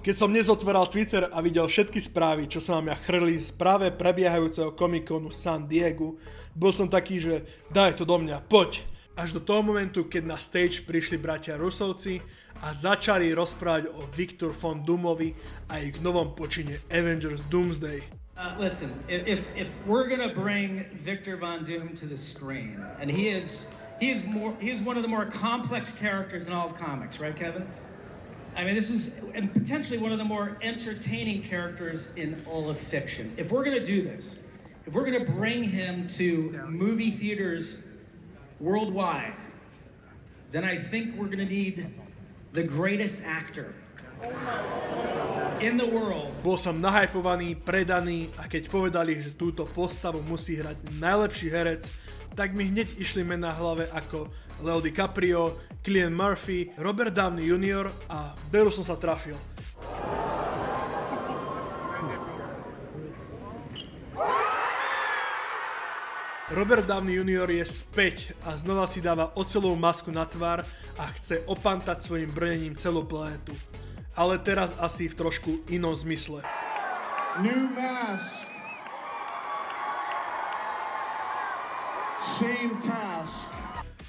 Keď som dnes otváral Twitter a videl všetky správy, čo sa na mňa chrli z práve prebiehajúceho Comic-Conu San Diego, bol som taký, že daj to do mňa, poď. Až do toho momentu, keď na stage prišli bratia Rusovci a začali rozprávať o Victor Von Doomovi a ich novom počine Avengers Doomsday. Listen, if we're gonna bring Victor Von Doom to the screen, and he is one of the more complex characters in all of comics, right, Kevin? I mean, this is and potentially one of the more entertaining characters in all of fiction. If we're gonna do this, if we're gonna bring him to movie theaters worldwide, then I think we're gonna need the greatest actor in the world. Bol som nahypovaný, predaný a keď povedali, že túto postavu musí hrať najlepší herec, tak mi hneď išli mená hlave ako Leo DiCaprio, Cillian Murphy, Robert Downey Jr. a veru som sa trafil. Robert Downey Jr. je späť a znova si dáva oceľovú masku na tvár a chce opantať svojim brnením celú planetu. Ale teraz asi v trošku inom zmysle. New mask. Same task.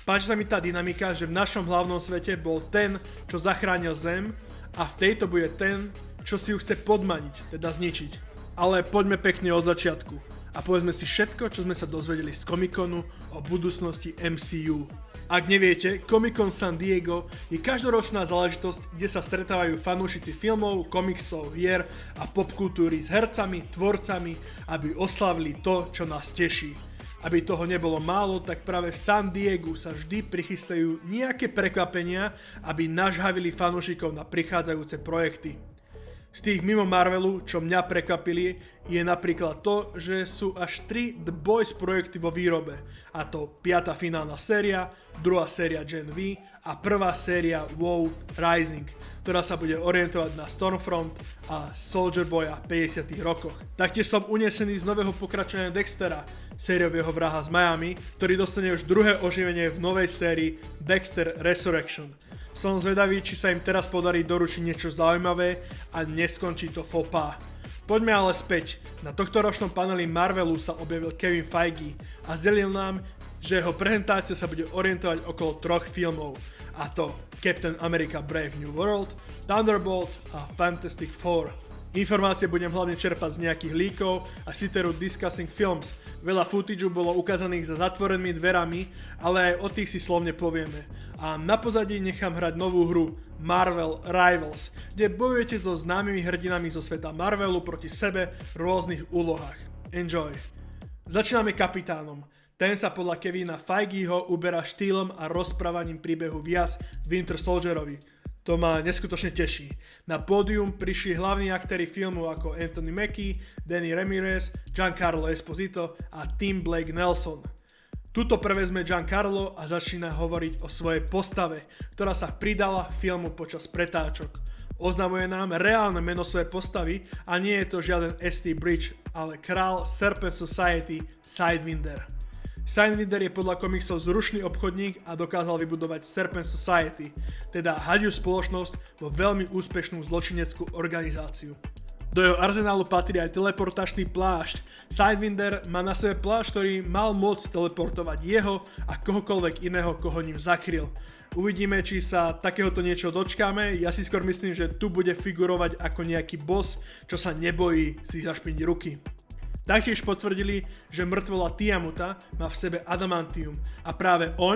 Páči sa mi tá dynamika, že v našom hlavnom svete bol ten, čo zachránil Zem a v tejto bude ten, čo si ju chce podmaniť, teda zničiť. Ale poďme pekne od začiatku a povedzme si všetko, čo sme sa dozvedeli z Comic-Conu o budúcnosti MCU. Ak neviete, Comic-Con San Diego je každoročná záležitosť, kde sa stretávajú fanúšici filmov, komiksov, hier a popkultúry s hercami, tvorcami, aby oslavili to, čo nás teší. Aby toho nebolo málo, tak práve v San Diegu sa vždy prichystajú nejaké prekvapenia, aby nažhavili fanúšikov na prichádzajúce projekty. Z tých mimo Marvelu, čo mňa prekvapili, je napríklad to, že sú až 3 The Boys projekty vo výrobe. A to 5. finálna séria, 2. séria Gen V a 1. séria WoW Rising, ktorá sa bude orientovať na Stormfront a Soldier Boya v 50. rokoch. Taktiež som unesený z nového pokračovania Dextera, sériového vraha z Miami, ktorý dostane už druhé oživenie v novej sérii Dexter Resurrection. Som zvedavý, či sa im teraz podarí doručiť niečo zaujímavé a neskončí to faux pas. Poďme ale späť. Na tohtoročnom paneli Marvelu sa objavil Kevin Feige a zdelil nám, že jeho prezentácia sa bude orientovať okolo 3 filmov, a to Captain America Brave New World, Thunderbolts a Fantastic Four. Informácie budem hlavne čerpať z nejakých líkov a z Twitteru Discussing Films. Veľa footageu bolo ukázaných za zatvorenými dverami, ale aj o tých si slovne povieme. A na pozadí nechám hrať novú hru Marvel Rivals, kde bojujete so známymi hrdinami zo sveta Marvelu proti sebe v rôznych úlohách. Enjoy! Začíname kapitánom. Ten sa podľa Kevina Feigeho uberá štýlom a rozprávaním príbehu viac Winter Soldierovi. To ma neskutočne teší. Na pódium prišli hlavní aktéri filmu ako Anthony Mackie, Danny Ramirez, Giancarlo Esposito a Tim Blake Nelson. Tuto prevezme Giancarlo a začína hovoriť o svojej postave, ktorá sa pridala filmu počas pretáčok. Oznamuje nám reálne meno svojej postavy a nie je to žiaden ST Bridge, ale král Serpent Society Sidewinder. Sidewinder je podľa komiksov zrušný obchodník a dokázal vybudovať Serpent Society, teda hadiu spoločnosť vo veľmi úspešnú zločineckú organizáciu. Do jeho arzenálu patrí aj teleportačný plášť. Sidewinder má na sebe plášť, ktorý mal môcť teleportovať jeho a kohokoľvek iného, koho ním zakryl. Uvidíme, či sa takéhoto niečo dočkáme, ja si skôr myslím, že tu bude figurovať ako nejaký boss, čo sa nebojí si zašpiniť ruky. Taktiež potvrdili, že mŕtvola Tiamuta má v sebe adamantium a práve o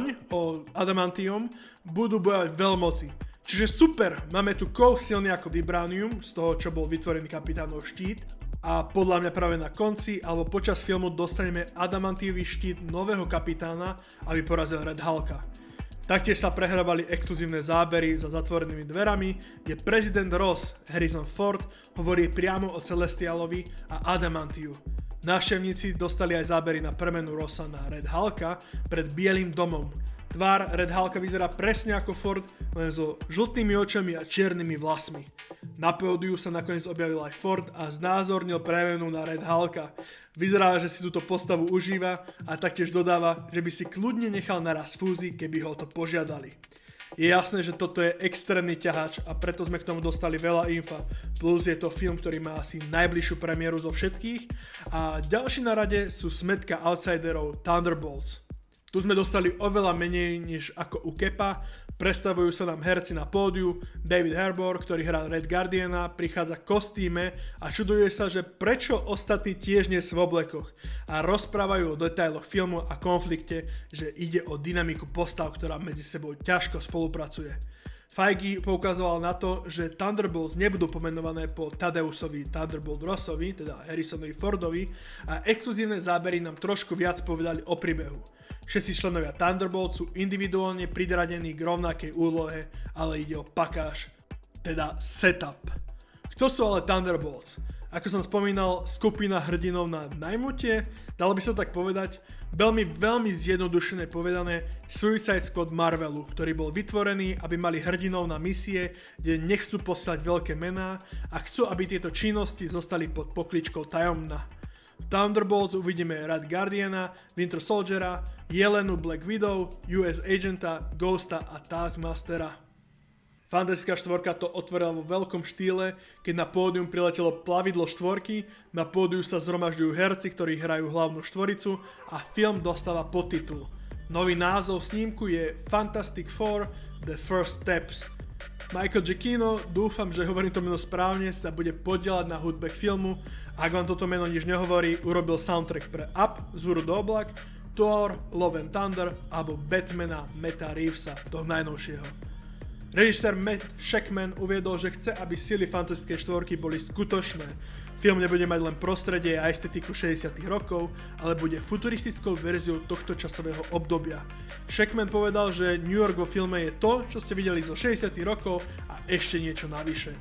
adamantium budú bojovať veľmoci. Čiže super, máme tu kov silný ako Vibranium, z toho čo bol vytvorený kapitánov štít a podľa mňa práve na konci alebo počas filmu dostaneme adamantiový štít nového kapitána, aby porazil Red Hulka. Taktiež sa prehrávali exkluzívne zábery za zatvorenými dverami, kde prezident Ross, Harrison Ford, hovorí priamo o Celestialovi a Adamantiu. Návštevníci dostali aj zábery na premenu Rossa na Red Hulka pred Bielým domom. Tvár Red Hulka vyzerá presne ako Ford, len so žltými očami a čiernymi vlasmi. Na pódiu sa nakoniec objavil aj Ford a znázornil premenu na Red Hulka. Vyzerá, že si túto postavu užíva a taktiež dodáva, že by si kľudne nechal naraz fúzi, keby ho to požiadali. Je jasné, že toto je extrémny ťahač a preto sme k tomu dostali veľa infa. Plus je to film, ktorý má asi najbližšiu premiéru zo všetkých. A ďalší na rade sú smetka outsiderov Thunderbolts. Tu sme dostali oveľa menej než ako u Kepa. Predstavujú sa nám herci na pódiu. David Harbour, ktorý hrá Red Guardiana, prichádza v kostýme a čuduje sa, že prečo ostatní tiež nie sú v oblekoch. A rozprávajú o detailoch filmu a konflikte, že ide o dynamiku postav, ktorá medzi sebou ťažko spolupracuje. Feige poukazoval na to, že Thunderbolts nebudú pomenované po Tadeusovi Thunderbolt Rossovi, teda Harrisonovi Fordovi, a exkluzívne zábery nám trošku viac povedali o príbehu. Všetci členovia Thunderbolt sú individuálne pridradení k rovnakej úlohe, ale ide o pakáž, teda setup. Kto sú ale Thunderbolts? Ako som spomínal, skupina hrdinov na najmutie, dalo by sa tak povedať, veľmi zjednodušené povedané Suicide Squad Marvelu, ktorý bol vytvorený, aby mali hrdinov na misie, kde nechcú poslať veľké mená a chcú, aby tieto činnosti zostali pod pokličkou tajomná. V Thunderbolts uvidíme Red Guardiana, Winter Soldiera, Jelenu Black Widow, US Agenta, Ghosta a Taskmastera. Fantastická štvorka to otvorila vo veľkom štýle, keď na pódium priletelo plavidlo štvorky, na pódiu sa zhromažďujú herci, ktorí hrajú hlavnú štvoricu a film dostáva podtitul. Nový názov snímku je Fantastic Four The First Steps. Michael Giacchino, dúfam, že hovorím to meno správne, sa bude podieľať na hudbe k filmu. Ak vám toto meno nič nehovorí, urobil soundtrack pre Up, Zúru do oblak, Thor, Love and Thunder alebo Batmana Matta Reevesa, toho najnovšieho. Režisér Matt Shakman uviedol, že chce, aby sily fantastickej štvorky boli skutočné. Film nebude mať len prostredie a estetiku 60. rokov, ale bude futuristickou verziou tohto časového obdobia. Shakman povedal, že New York vo filme je to, čo ste videli zo 60. rokov a ešte niečo navyše.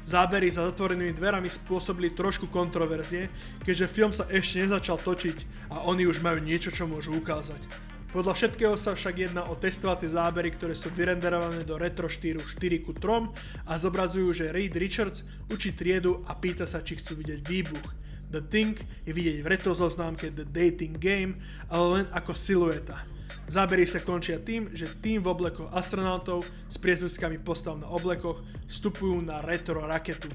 Zábery za zatvorenými dverami spôsobili trošku kontroverzie, keďže film sa ešte nezačal točiť a oni už majú niečo, čo môžu ukázať. Podľa všetkého sa však jedná o testovacie zábery, ktoré sú vyrenderované do retro štýlu 4:3 a zobrazujú, že Reed Richards učí triedu a pýta sa, či chcú vidieť výbuch. The Thing je vidieť v retro zoznámke The Dating Game, ale len ako silueta. Zábery sa končia tým, že tým v oblekoch astronautov s priezviskami postav na oblekoch vstupujú na retro raketu.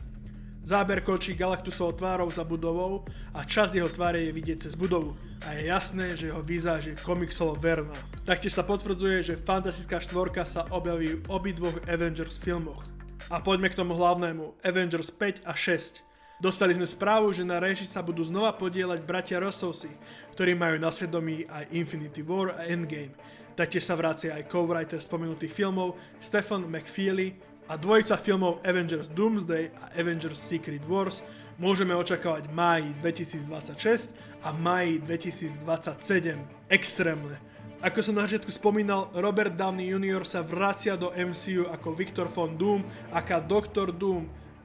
Záber končí Galactusovou tvárou za budovou a časť jeho tváre je vidieť cez budovu a je jasné, že jeho vizáž je komiksovo verná. Taktiež sa potvrdzuje, že Fantastická štvorka sa objaví v obidvoch Avengers filmoch. A poďme k tomu hlavnému, Avengers 5 a 6. Dostali sme správu, že na réži sa budú znova podieľať bratia Russovsi, ktorí majú na svedomí aj Infinity War a Endgame. Taktiež sa vracia aj co-writer spomenutých filmov Stephen McFeely a dvojica filmov Avengers Doomsday a Avengers Secret Wars môžeme očakávať v máji 2026 a máji 2027. Extrémne. Ako som na začiatku spomínal, Robert Downey Jr. sa vracia do MCU ako Victor Von Doom, ako Dr. Doom.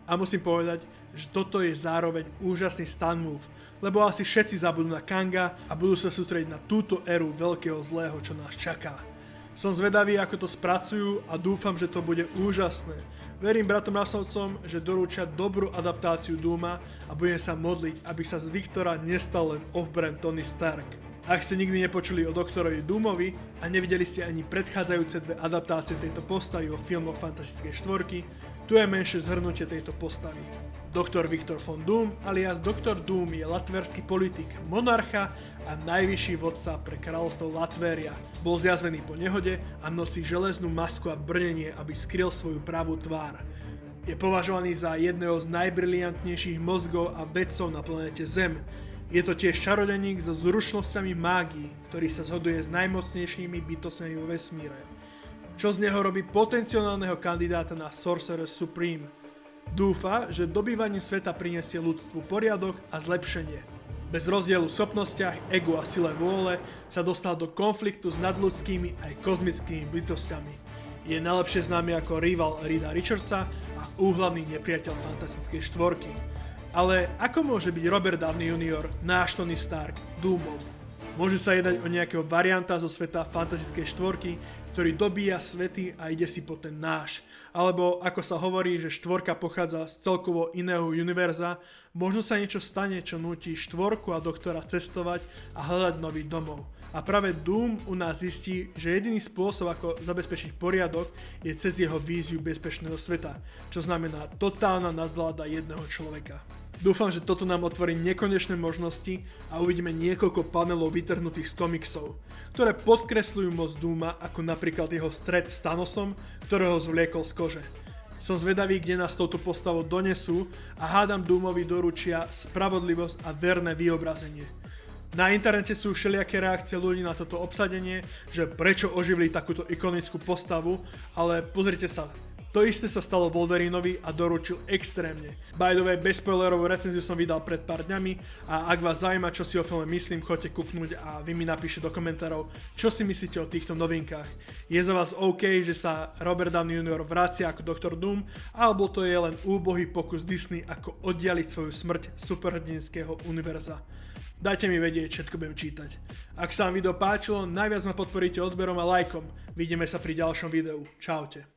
A musím povedať, že toto je zároveň úžasný stunt move, lebo asi všetci zabudnú na Kanga a budú sa sústrediť na túto éru veľkého zlého, čo nás čaká. Som zvedavý, ako to spracujú a dúfam, že to bude úžasné. Verím bratom Russovcom, že dorúčia dobrú adaptáciu Dooma a budem sa modliť, aby sa z Viktora nestal len off-brand Tony Stark. Ak ste nikdy nepočuli o doktorovi Doomovi a nevideli ste ani predchádzajúce dve adaptácie tejto postavy vo filmoch Fantastickej štvorky, tu je menšie zhrnutie tejto postavy. Doktor Victor Von Doom alias Dr. Doom je latverský politik, monarcha a najvyšší vodca pre kráľovstvo Latvéria. Bol zjazvený po nehode a nosí železnú masku a brnenie, aby skryl svoju pravú tvár. Je považovaný za jedného z najbriliantnejších mozgov a vedcov na planéte Zem. Je to tiež čarodejník so zručnosťami mágií, ktorý sa zhoduje s najmocnejšími bytostami vo vesmíre. Čo z neho robí potenciálneho kandidáta na Sorcerer Supreme. Dúfa, že dobývaním sveta prinesie ľudstvu poriadok a zlepšenie. Bez rozdielu v schopnostiach, egu a sile vôle sa dostal do konfliktu s nadľudskými aj kozmickými bytostiami. Je najlepšie známy ako rival Reeda Richardsa a úhlavný nepriateľ Fantastickej štvorky. Ale ako môže byť Robert Downey Jr. náš Tony Stark Doomom? Môže sa jednať o nejakého varianta zo sveta Fantastickej štvorky, ktorý dobíja svety a ide si po ten náš. Alebo ako sa hovorí, že štvorka pochádza z celkovo iného univerza, možno sa niečo stane, čo núti štvorku a doktora cestovať a hľadať nový domov. A práve Doom u nás zistí, že jediný spôsob, ako zabezpečiť poriadok, je cez jeho víziu bezpečného sveta, čo znamená totálna nadvláda jedného človeka. Dúfam, že toto nám otvorí nekonečné možnosti a uvidíme niekoľko panelov vytrhnutých z komiksov, ktoré podkresľujú moc Dooma, ako napríklad jeho stret s Thanosom, ktorého zvliekol z kože. Som zvedavý, kde nás touto postavou donesú a hádam Doomovi doručia spravodlivosť a verné vyobrazenie. Na internete sú všelijaké reakcie ľudí na toto obsadenie, že prečo oživili takúto ikonickú postavu, ale pozrite sa. To isté sa stalo Wolverinovi a doručil extrémne. By the way, bezspoilerovú recenziu som vydal pred pár dňami a ak vás zaujíma, čo si o filme myslím, choďte kúknuť a vy mi napíšte do komentárov, čo si myslíte o týchto novinkách. Je za vás OK, že sa Robert Downey Jr. vracia ako Dr. Doom, alebo to je len úbohý pokus Disney, ako oddialiť svoju smrť superhrdinského univerza? Dajte mi vedieť, všetko budem čítať. Ak sa vám video páčilo, najviac ma podporíte odberom a lajkom. Vidíme sa pri ďalšom videu. Čaute.